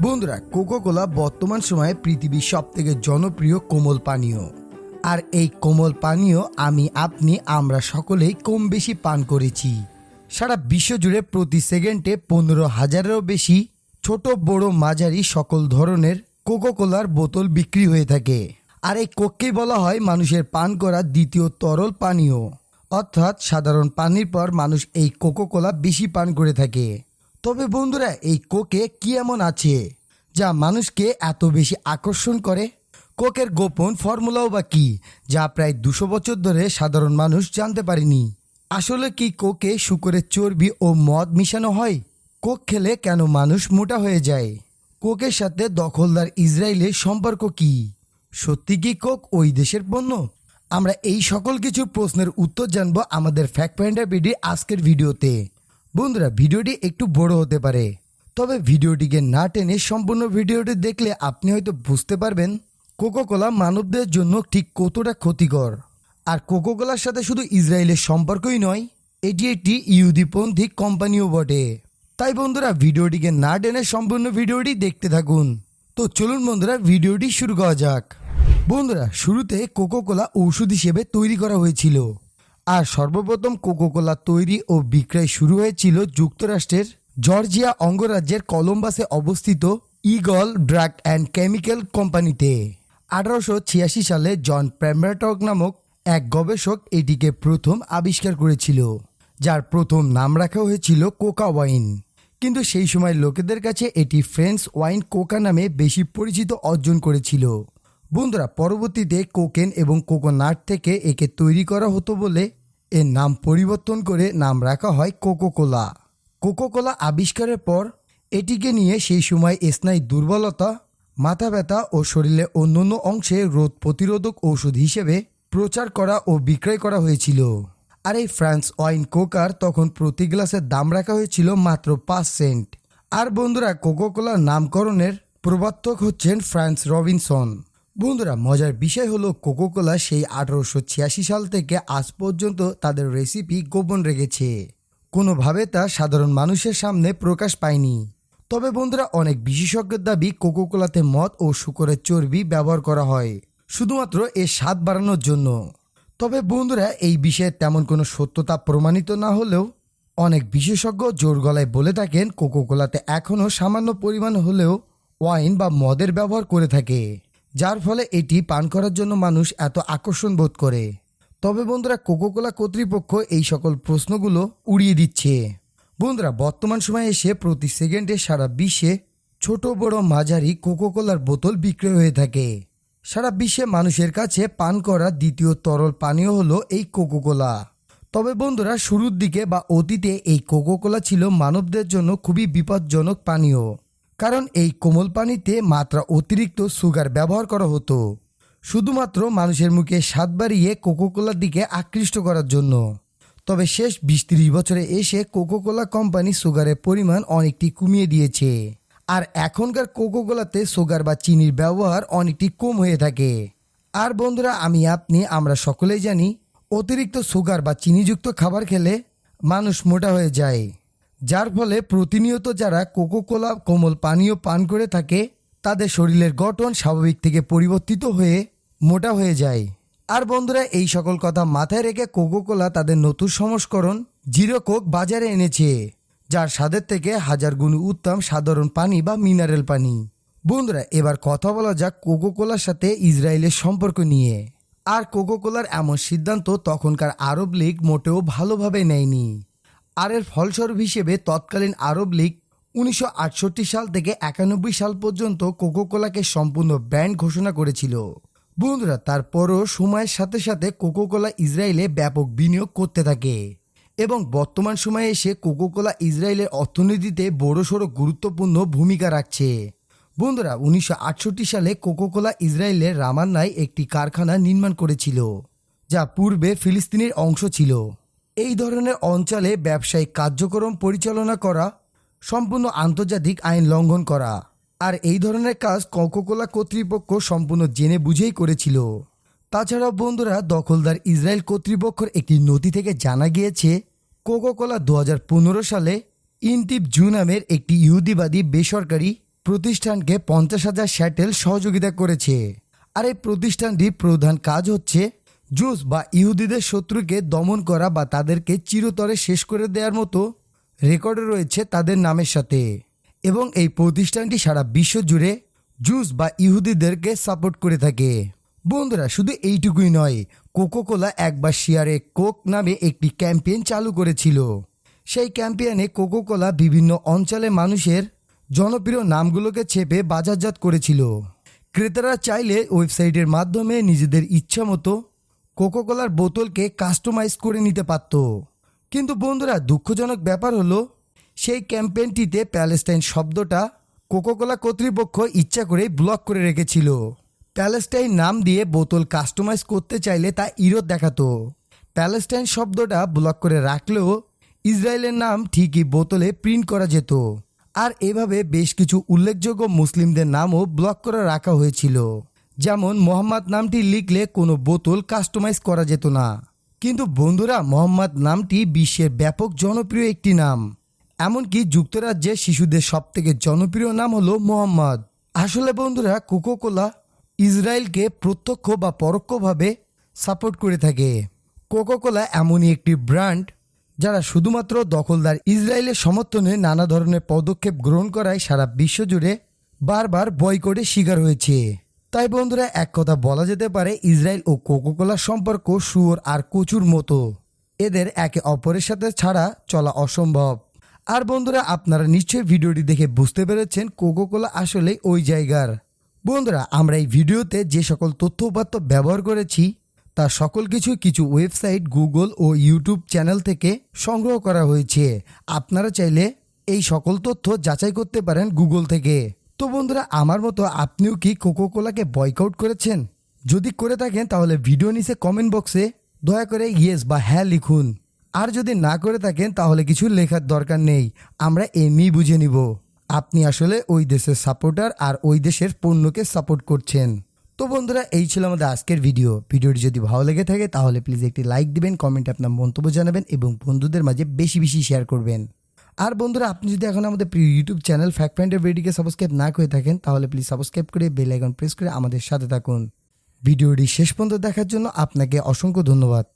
বন্ধুরা, কোকোকোলা বর্তমান সময়ে পৃথিবীর সবথেকে জনপ্রিয় কোমল পানীয়। আর এই কোমল পানীয় আমরা সকলেই কম বেশি পান করেছি। সারা বিশ্ব জুড়ে প্রতি সেকেন্ডে 15,000-এরও বেশি ছোট বড় মাঝারি সকল ধরনের কোকোকোলার বোতল বিক্রি হয়ে থাকে। আর এই কোককেই বলা হয় মানুষের পান করা দ্বিতীয় তরল পানীয়, অর্থাৎ সাধারণ পানির পর মানুষ এই কোকোকোলা বেশি পান করে থাকে। তবে বন্ধুরা, এই কোকে কি এমন আছে যা মানুষকে এত বেশি আকর্ষণ করে? কোকের গোপন ফর্মুলাও বা কি, যা প্রায় 200 বছর ধরে সাধারণ মানুষ জানতে পারেনি? আসলে কি কোকে শূকরের চর্বি ও মদ মিশানো হয়? কোক খেলে কেন মানুষ মোটা হয়ে যায়? কোকের সাথে দখলদার ইসরায়েলের সম্পর্ক কি? সত্যি কি কোক ওই দেশের পণ্য? আমরা এই সকল কিছু প্রশ্নের উত্তর জানবো আমাদের ফ্যাক্ট পয়েন্টার ভিডিও আজকের ভিডিওতে। বন্ধুরা, ভিডিওটি একটু বড় হতে পারে, তবে ভিডিওটিকে না টেনে সম্পূর্ণ ভিডিওটি দেখলে আপনি হয়তো বুঝতে পারবেন কোকোকোলা মানবদের জন্য ঠিক কতটা ক্ষতিকর। আর কোকোকোলার সাথে শুধু ইসরায়েলের সম্পর্কই নয়, এটি একটি ইহুদিপন্থী কোম্পানিও বটে। তাই বন্ধুরা, ভিডিওটিকে না টেনে সম্পূর্ণ ভিডিওটি দেখতে থাকুন। তো চলুন বন্ধুরা, ভিডিওটি শুরু করা যাক। বন্ধুরা, শুরুতে কোকোকোলা ঔষধ হিসেবে তৈরি করা হয়েছিল। আর সর্বপ্রথম কোকোকোলা তৈরি ও বিক্রয় শুরু হয়েছিল যুক্তরাষ্ট্রের জর্জিয়া অঙ্গরাজ্যের কলম্বাসে অবস্থিত ইগল ড্রাগ অ্যান্ড কেমিক্যাল কোম্পানিতে। 1886 সালে জন প্যাম্বারটক নামক এক গবেষক এটিকে প্রথম আবিষ্কার করেছিল, যার প্রথম নাম রাখা হয়েছিল কোকা ওয়াইন। কিন্তু সেই সময় লোকেদের কাছে এটি ফ্রেঞ্চ ওয়াইন কোকা নামে বেশি পরিচিত অর্জন করেছিল। বন্ধুরা, পরবর্তীতে কোকেন এবং কোকোনাট থেকে একে তৈরি করা হতো বলে এর নাম পরিবর্তন করে নাম রাখা হয় কোকোকোলা। কোকোকোলা আবিষ্কারের পর এটিকে নিয়ে সেই সময় স্নায়ু দুর্বলতা, মাথা ব্যথা ও শরীরের অন্যান্য অংশে রোগ প্রতিরোধক ঔষধ হিসেবে প্রচার করা ও বিক্রয় করা হয়েছিল। আর এই ফ্রান্স ওয়াইন কোকার তখন প্রতি গ্লাসের দাম রাখা হয়েছিল মাত্র 5 সেন্ট। আর বন্ধুরা, কোকোকোলার নামকরণের প্রবর্তক হচ্ছেন ফ্রান্স রবিনসন। বন্ধুরা, মজার বিষয় হলো কোকোকোলা সেই 1886 সাল থেকে আজ পর্যন্ত তাদের রেসিপি গোপন রেখেছে। কোনোভাবে তা সাধারণ মানুষের সামনে প্রকাশ পায়নি। তবে বন্ধুরা, অনেক বিশেষজ্ঞের দাবি কোকোকোলাতে মদ ও শূকরের চর্বি ব্যবহার করা হয় শুধুমাত্র এর স্বাদ বাড়ানোর জন্য। তবে বন্ধুরা, এই বিষয়ে তেমন কোনো সত্যতা প্রমাণিত না হলেও অনেক বিশেষজ্ঞ জোর গলায় বলে থাকেন কোকোকোলাতে এখনও সামান্য পরিমাণ হলেও ওয়াইন বা মদের ব্যবহার করে থাকে, যার ফলে এটি পান করার জন্য মানুষ এত আকর্ষণ বোধ করে। তবে বন্ধুরা, কোকোকোলা কর্তৃপক্ষ এই সকল প্রশ্নগুলো উড়িয়ে দিচ্ছে। বন্ধুরা, বর্তমান সময়ে এসে প্রতি সেকেন্ডে সারা বিশ্বে ছোট বড় মাঝারি কোকোকোলার বোতল বিক্রয় হয়ে থাকে। সারা বিশ্বে মানুষের কাছে পান করা দ্বিতীয় তরল পানীয় হলো এই কোকোকোলা। তবে বন্ধুরা, শুরুর দিকে বা অতীতে এই কোকোকোলা ছিল মানবদের জন্য খুবই বিপজ্জনক পানীয়, কারণ এই কোমল পানিতে মাত্রা অতিরিক্ত সুগার ব্যবহার করা হতো শুধুমাত্র মানুষের মুখে স্বাদ বাড়িয়ে কোকোকোলার দিকে আকৃষ্ট করার জন্য। তবে শেষ 20-30 বছরে এসে কোকোকোলা কোম্পানি সুগারের পরিমাণ অনেকটি কমিয়ে দিয়েছে। আর এখনকার কোকোকোলাতে সুগার বা চিনির ব্যবহার অনেকটি কম হয়ে থাকে। আর বন্ধুরা, আমরা সকলেই জানি অতিরিক্ত সুগার বা চিনিযুক্ত খাবার খেলে মানুষ মোটা হয়ে যায়, যার ফলে প্রতিনিয়ত যারা কোকোকোলা কোমল পানীয় পান করে থাকে তাদের শরীরের গঠন স্বাভাবিক থেকে পরিবর্তিত হয়ে মোটা হয়ে যায়। আর বন্ধুরা, এই সকল কথা মাথায় রেখে কোকোকোলা তাদের নতুন সংস্করণ জিরো কোক বাজারে এনেছে, যার স্বাদের থেকে 1000 গুণ উত্তম সাধারণ পানি বা মিনারেল পানি। বন্ধুরা, এবার কথা বলা যাক কোকোকোলার সাথে ইসরায়েলের সম্পর্ক নিয়ে। আর কোকোকোলার এমন সিদ্ধান্ত তখনকার আরব লীগ মোটেও ভালোভাবে নেয়নি। আর এর ফলস্বরূপ হিসেবে তৎকালীন আরব লীগ 1968 সাল থেকে 91 সাল পর্যন্ত কোকোকোলাকে সম্পূর্ণ ব্যান্ড ঘোষণা করেছিল। বন্ধুরা, তারপরও সময়ের সাথে সাথে কোকোকোলা ইসরায়েলে ব্যাপক বিনিয়োগ করতে থাকে এবং বর্তমান সময়ে এসে কোকোকোলা ইসরায়েলের অর্থনীতিতে বড়সড় গুরুত্বপূর্ণ ভূমিকা রাখছে। বন্ধুরা, 1968 সালে কোকোকোলা ইসরায়েলের রামান্নায় একটি কারখানা নির্মাণ করেছিল, যা পূর্বে ফিলিস্তিনের অংশ ছিল। এই ধরনের অঞ্চলে ব্যবসায়িক কার্যক্রম পরিচালনা করা সম্পূর্ণ আন্তর্জাতিক আইন লঙ্ঘন করা। আর এই ধরনের কাজ কোকোকোলা কর্তৃপক্ষ সম্পূর্ণ জেনে বুঝেই করেছিল। তাছাড়াও বন্ধুরা, দখলদার ইসরায়েল কর্তৃপক্ষের একটি নথি থেকে জানা গিয়েছে কোকোকোলা 2015 সালে ইনতিব জু নামের একটি ইহুদিবাদী বেসরকারি প্রতিষ্ঠানকে 50,000 শ্যাটেল সহযোগিতা করেছে। আর এই প্রতিষ্ঠানটির প্রধান কাজ হচ্ছে জুস বা ইহুদিদের শত্রুকে দমন করা বা তাদেরকে চিরতরে শেষ করে দেওয়ার মতো রেকর্ডে রয়েছে তাদের নামের সাথে। এবং এই প্রতিষ্ঠানটি সারা বিশ্ব জুড়ে জুস বা ইহুদিদেরকে সাপোর্ট করে থাকে। বন্ধুরা, শুধু এইটুকুই নয়, কোকোকোলা একবার শেয়ারে কোক নামে একটি ক্যাম্পেইন চালু করেছিল। সেই ক্যাম্পেইনে কোকোকোলা বিভিন্ন অঞ্চলে মানুষের জনপ্রিয় নামগুলোকে চেপে বাজারজাত করেছিল। ক্রেতারা চাইলে ওয়েবসাইটের মাধ্যমে নিজেদের ইচ্ছা মতো কোকোকোলার বোতলকে কাস্টমাইজ করে নিতে পারত। কিন্তু বন্ধুরা, দুঃখজনক ব্যাপার হলো সেই ক্যাম্পেইনটিতে প্যালেস্টাইন শব্দটা কোকোকোলা কর্তৃপক্ষ ইচ্ছা করে ব্লক করে রেখেছিল। প্যালেস্টাইন নাম দিয়ে বোতল কাস্টমাইজ করতে চাইলে তা ইরোধ দেখাতো। প্যালেস্টাইন শব্দটা ব্লক করে রাখলেও ইসরায়েলের নাম ঠিকই বোতলে প্রিন্ট করা যেত। আর এভাবে বেশ কিছু উল্লেখযোগ্য মুসলিমদের নামও ব্লক করে রাখা হয়েছিল। যেমন মোহাম্মদ নামটি লিখলে কোনো বোতল কাস্টমাইজ করা যেত না। কিন্তু বন্ধুরা, মোহাম্মদ নামটি বিশ্বের ব্যাপক জনপ্রিয় একটি নাম। এমনকি যুক্তরাজ্যে শিশুদের সবথেকে জনপ্রিয় নাম হলো মোহাম্মদ। আসলে বন্ধুরা, কোকোকোলা ইসরায়েলকে প্রত্যক্ষ বা পরোক্ষভাবে সাপোর্ট করে থাকে। কোকোকোলা এমনই একটি ব্র্যান্ড যারা শুধুমাত্র দখলদার ইসরায়েলের সমর্থনে নানা ধরনের পদক্ষেপ গ্রহণ করায় সারা বিশ্ব জুড়ে বারবার বয়কটের শিকার হয়েছে। তাই বন্ধুরা, এক কথা বলা যেতে পারে, ইসরায়েল ও কোকোকোলার সম্পর্ক শুয়োর আর কচুর মতো। এদের একে অপরের সাথে ছাড়া চলা অসম্ভব। আর বন্ধুরা, আপনারা নিশ্চয়ই ভিডিওটি দেখে বুঝতে পেরেছেন কোকোকোলা আসলে ওই জায়গার। বন্ধুরা, আমরা এই ভিডিওতে যে সকল তথ্য উপাত্ত ব্যবহার করেছি তা সকল কিছু ওয়েবসাইট, গুগল ও ইউটিউব চ্যানেল থেকে সংগ্রহ করা হয়েছে। আপনারা চাইলে এই সকল তথ্য যাচাই করতে পারেন গুগল থেকে। তো বন্ধুরা, আমার মতো আপনিও কি কোকোকোলাকে বয়কট করেছেন? যদি করে থাকেন তাহলে ভিডিও নিচে কমেন্ট বক্সে দয়া করে ইয়েস বা হ্যাঁ লিখুন। আর যদি না করে থাকেন তাহলে কিছু লেখার দরকার নেই, আমরা এমনি বুঝে নিব আপনি আসলে ওই দেশের সাপোর্টার আর ওই দেশের পণ্যকে সাপোর্ট করছেন। তো বন্ধুরা, এই ছিল আমাদের আজকের ভিডিওটি যদি ভালো লেগে থাকে তাহলে প্লিজ একটি লাইক দিবেন, কমেন্টে আপনার মন্তব্য জানাবেন এবং বন্ধুদের মাঝে বেশি বেশি শেয়ার করবেন। আর বন্ধুরা, আপনি যদি এখন আমাদের প্রিয় ইউটিউব চ্যানেল ফ্যাক্ট ফাইন্ডার ভিডিওকে সাবস্ক্রাইব না করে থাকেন তাহলে প্লিজ সাবস্ক্রাইব করে বেল আইকন প্রেস করে আমাদের সাথে থাকুন। ভিডিওটি শেষ পর্যন্ত দেখার জন্য আপনাকে অসংখ্য ধন্যবাদ।